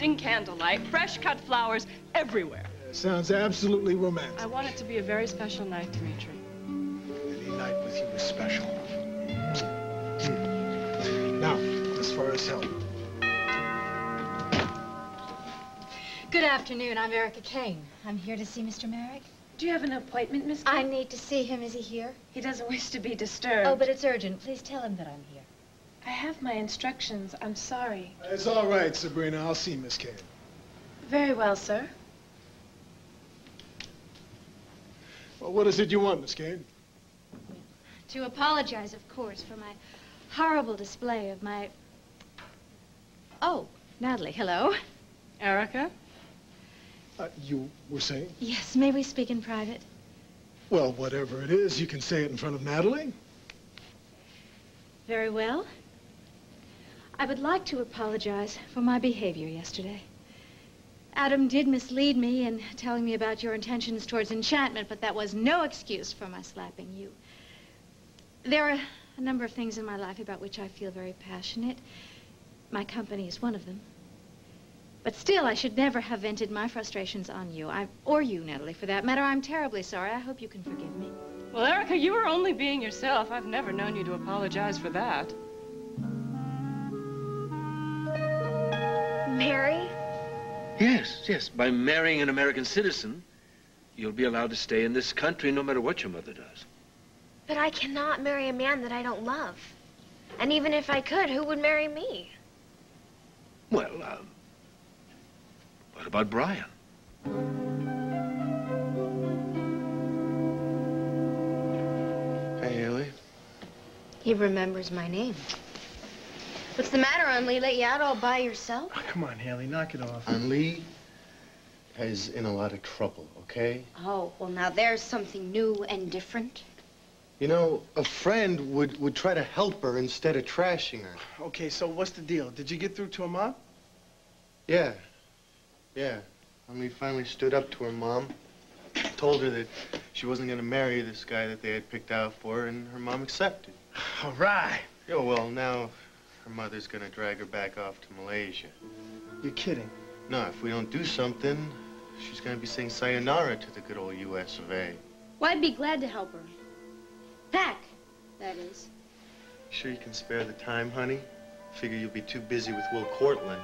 enchanting candlelight, fresh cut flowers everywhere. Sounds absolutely romantic. I want it to be a very special night, Dimitri. Any night with you is special. Now, as far as help. Good afternoon. I'm Erica Kane. I'm here to see Mr. Merrick. Do you have an appointment, Miss I Kane? need to see him. Is he here? He doesn't wish to be disturbed. Oh, but it's urgent. Please tell him that I'm here. I have my instructions. I'm sorry. It's all right, Sabrina. I'll see Miss Kane. Very well, sir. Well, what is it you want, Miss Kane? To apologize, of course, for my horrible display of my... Oh, Natalie, hello. Erica? You were saying? Yes, may we speak in private? Well, whatever it is, you can say it in front of Natalie. Very well. I would like to apologize for my behavior yesterday. Adam did mislead me in telling me about your intentions towards enchantment, but that was no excuse for my slapping you. There are a number of things in my life about which I feel very passionate. My company is one of them. But still, I should never have vented my frustrations on you, or you, Natalie, for that matter. I'm terribly sorry. I hope you can forgive me. Well, Erica, you were only being yourself. I've never known you to apologize for that. Mary? Yes. By marrying an American citizen, you'll be allowed to stay in this country no matter what your mother does. But I cannot marry a man that I don't love. And even if I could, who would marry me? Well, what about Brian? Hey, Hayley. He remembers my name. What's the matter, Unlee? Let you out all by yourself? Oh, come on, Hayley, knock it off. Lee is in a lot of trouble, okay? Oh, well, now there's something new and different. You know, a friend would try to help her instead of trashing her. Okay, so what's the deal? Did you get through to her mom? Yeah. Lee finally stood up to her mom, told her that she wasn't going to marry this guy that they had picked out for her, and her mom accepted. All right. Yeah, well, now her mother's going to drag her back off to Malaysia. You're kidding. No, if we don't do something, she's going to be saying sayonara to the good old U.S. of A. Well, I'd be glad to help her. Back, that is. Sure you can spare the time, honey? Figure you'll be too busy with Will Cortland.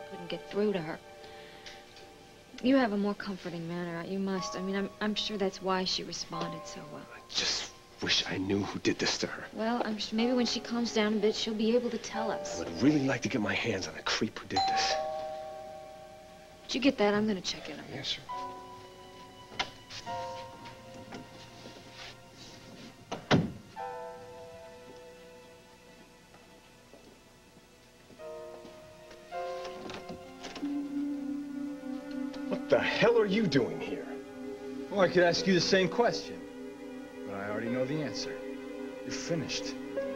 Couldn't get through to her. You have a more comforting manner. You must. I mean, I'm sure that's why she responded so well. I just wish I knew who did this to her. Well, I'm sure maybe when she calms down a bit, she'll be able to tell us. I would really like to get my hands on a creep who did this. Did you get that? I'm going to check it out. Yes, sir. What the hell are you doing here? Well, I could ask you the same question, but I already know the answer. You're finished.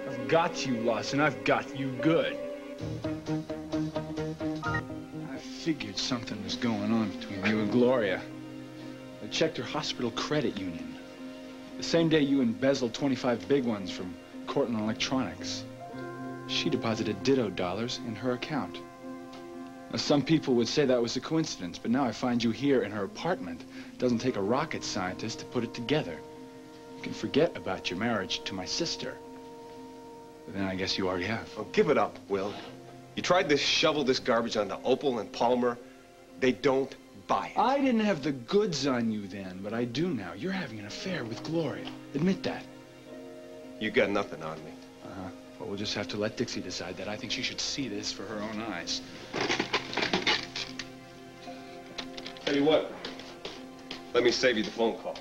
I've got you, Lawson. I've got you good. I figured something was going on between you and Gloria. I checked her hospital credit union. The same day you embezzled 25 big ones from Cortland Electronics. She deposited ditto dollars in her account. Now, some people would say that was a coincidence, but now I find you here in her apartment. It doesn't take a rocket scientist to put it together. You can forget about your marriage to my sister. But then I guess you already have. Oh, give it up, Will. You tried to shovel this garbage onto Opal and Palmer. They don't buy it. I didn't have the goods on you then, but I do now. You're having an affair with Gloria. Admit that. You got nothing on me. Uh-huh. Well, we'll just have to let Dixie decide that. I think she should see this for her own eyes. Tell you what, let me save you the phone call.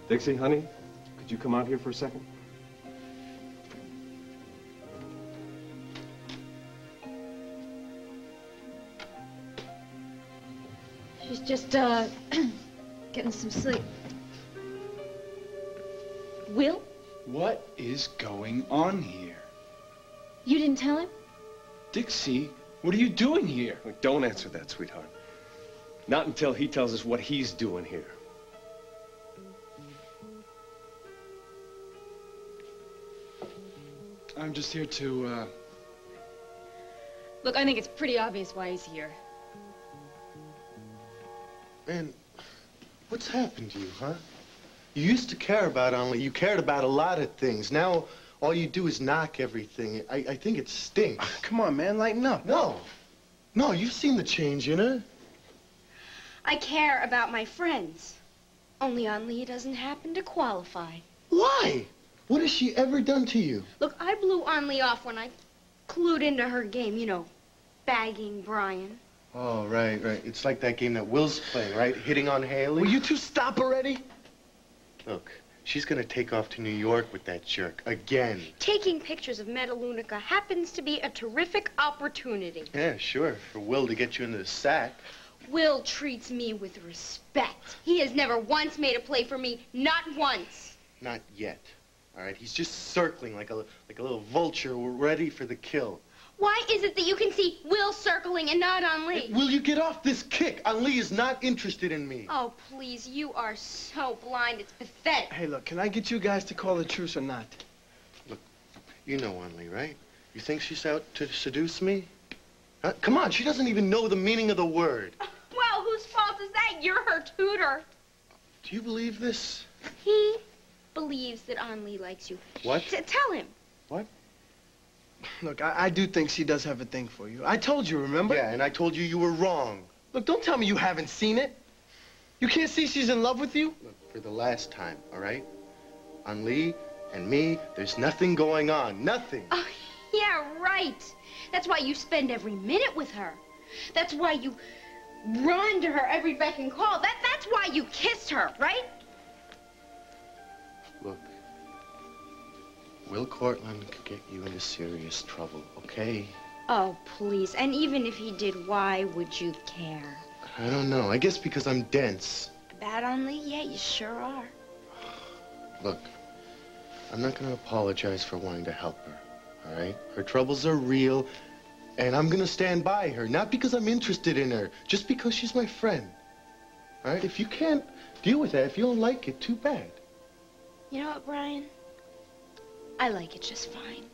Dixie, honey, could you come out here for a second? She's just, getting some sleep. Will? What is going on here? You didn't tell him? Dixie, what are you doing here? Don't answer that, sweetheart. Not until he tells us what he's doing here. I'm just here to, Look, I think it's pretty obvious why he's here. Man, what's happened to you, huh? You used to care about Only. You cared about a lot of things. Now, all you do is knock everything. I think it stinks. Come on, man, lighten up. No. No, you've seen the change in her. I care about my friends. Only Only doesn't happen to qualify. Why? What has she ever done to you? Look, I blew Only off when I clued into her game, you know, bagging Brian. Oh, right. It's like that game that Will's playing, right? Hitting on Hayley. Will you two stop already? Look, she's gonna take off to New York with that jerk again. Taking pictures of Metalunica happens to be a terrific opportunity. Yeah, sure. For Will to get you into the sack. Will treats me with respect. He has never once made a play for me, not once. Not yet. All right, he's just circling like a little vulture. We're ready for the kill. Why is it that you can see Will circling and not Only? Hey, will you get off this kick? Only is not interested in me. Oh, please, you are so blind, it's pathetic. Hey, look, can I get you guys to call a truce or not? Look, you know Only, right? You think she's out to seduce me? Huh? Come on, she doesn't even know the meaning of the word. Well, whose fault is that? You're her tutor. Do you believe this? He believes that Only likes you. What? Tell him. What? Look, I do think she does have a thing for you. I told you, remember? Yeah, and I told you you were wrong. Look, don't tell me you haven't seen it. You can't see she's in love with you? Look, for the last time, all right? Only and me, there's nothing going on. Nothing. Oh, yeah, right. That's why you spend every minute with her. That's why you run to her every beck and call. That's why you kissed her, right? Look, Will Cortland could get you into serious trouble, okay? Oh, please. And even if he did, why would you care? I don't know. I guess because I'm dense. About Only? Yeah, you sure are. Look, I'm not going to apologize for wanting to help her, all right? Her troubles are real, and I'm going to stand by her. Not because I'm interested in her, just because she's my friend. All right? If you can't deal with that, if you don't like it, too bad. You know what, Brian? I like it just fine.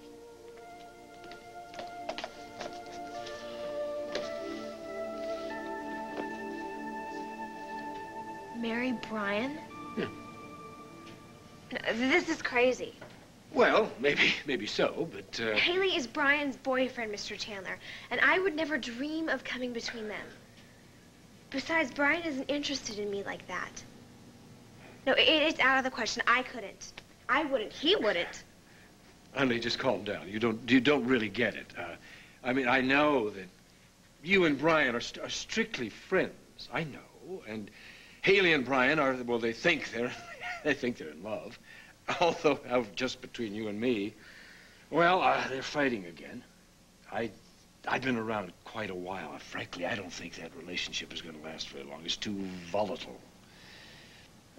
Marry Brian? Yeah. No, this is crazy. Well, maybe so, but, Hayley is Brian's boyfriend, Mr. Chandler, and I would never dream of coming between them. Besides, Brian isn't interested in me like that. No, it's out of the question. I couldn't. I wouldn't. He wouldn't. Honey, just calm down. You don't really get it. I mean, I know that you and Brian are strictly friends. I know, and Hayley and Brian are, well, they think they're in love. Although, just between you and me, well, they're fighting again. I've been around quite a while. Frankly, I don't think that relationship is going to last very long. It's too volatile.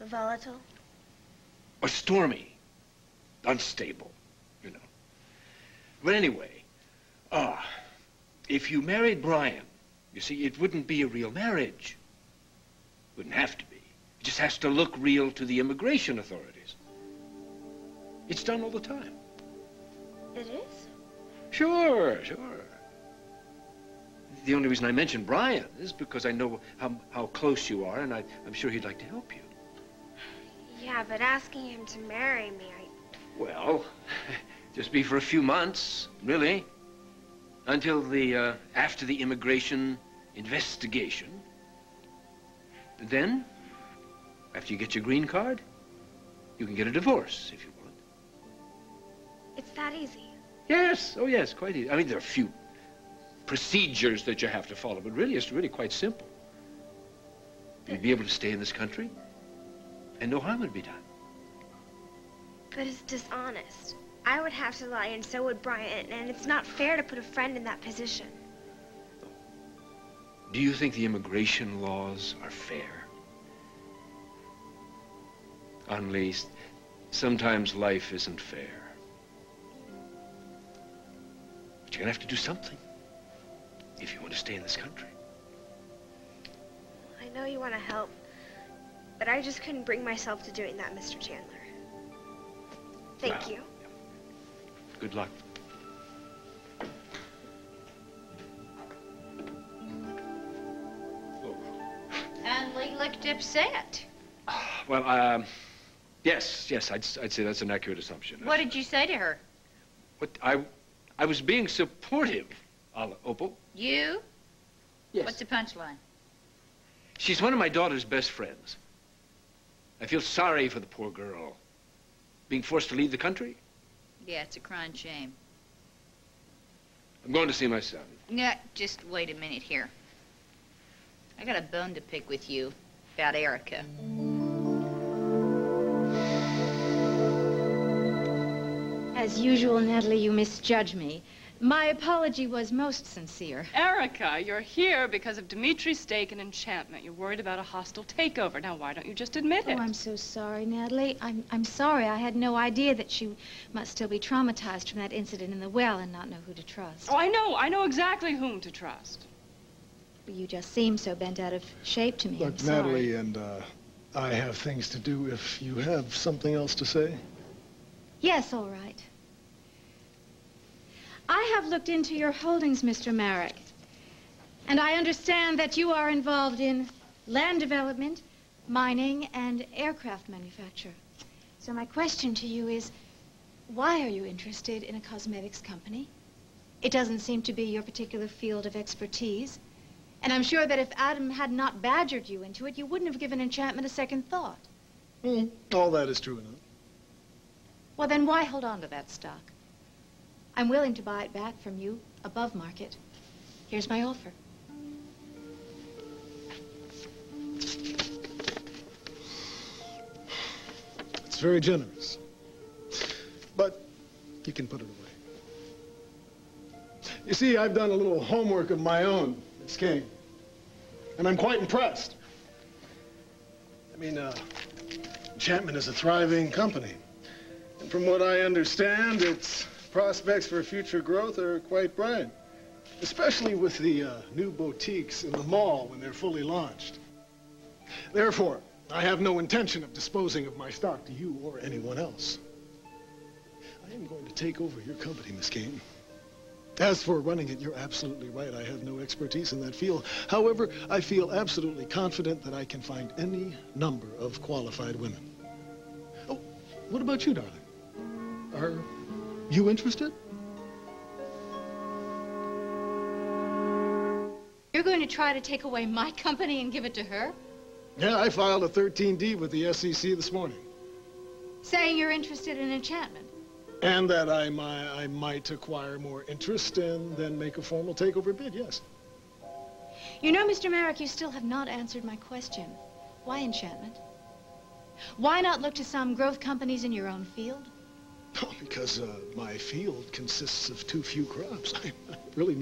Volatile? Or stormy. Unstable, you know. But anyway, if you married Brian, you see, it wouldn't be a real marriage. Wouldn't have to be. It just has to look real to the immigration authorities. It's done all the time. It is? Sure. The only reason I mention Brian is because I know how close you are, and I'm sure he'd like to help you. Yeah, but asking him to marry me, Well, just be for a few months, really. Until after the immigration investigation. And then, after you get your green card, you can get a divorce if you want. It's that easy. Yes, oh yes, quite easy. I mean, there are a few procedures that you have to follow, but really, it's really quite simple. You'd be able to stay in this country, and no harm would be done. But it's dishonest. I would have to lie, and so would Brian, and it's not fair to put a friend in that position. Do you think the immigration laws are fair? Unleashed. Sometimes life isn't fair. But you're gonna have to do something if you want to stay in this country. I know you want to help, but I just couldn't bring myself to doing that, Mr. Chandler. Thank you. Good luck. Hanley looked upset. Well, yes, I'd say that's an accurate assumption. What did you say to her? What, I was being supportive, Opal. You? Yes. What's the punchline? She's one of my daughter's best friends. I feel sorry for the poor girl. Being forced to leave the country? Yeah, it's a crying shame. I'm going to see my son. Yeah, just wait a minute here. I got a bone to pick with you about Erica. As usual, Natalie, you misjudge me. My apology was most sincere. Erica, you're here because of Dimitri's stake in Enchantment. You're worried about a hostile takeover. Now, why don't you just admit it? Oh, I'm so sorry, Natalie. I'm sorry. I had no idea that she must still be traumatized from that incident in the well and not know who to trust. Oh, I know. I know exactly whom to trust. But you just seem so bent out of shape to me. Look, I'm sorry. Natalie and I have things to do. If you have something else to say. Yes, all right. I have looked into your holdings, Mr. Merrick, and I understand that you are involved in land development, mining, and aircraft manufacture. So my question to you is, why are you interested in a cosmetics company? It doesn't seem to be your particular field of expertise, and I'm sure that if Adam had not badgered you into it, you wouldn't have given Enchantment a second thought. All that is true enough. Well, then why hold on to that stock? I'm willing to buy it back from you above market. Here's my offer. It's very generous. But you can put it away. You see, I've done a little homework of my own, Miss King. And I'm quite impressed. I mean, Enchantment is a thriving company. And from what I understand, its prospects for future growth are quite bright, especially with the new boutiques in the mall when they're fully launched. Therefore, I have no intention of disposing of my stock to you or anyone else. I am going to take over your company, Miss Kane. As for running it, you're absolutely right. I have no expertise in that field. However, I feel absolutely confident that I can find any number of qualified women. Oh, what about you, darling? Are you interested? You're going to try to take away my company and give it to her? Yeah, I filed a 13D with the SEC this morning. Saying you're interested in Enchantment? And that I might acquire more interest and then make a formal takeover bid, yes. You know, Mr. Merrick, you still have not answered my question. Why Enchantment? Why not look to some growth companies in your own field? Oh, because my field consists of too few crops. I really need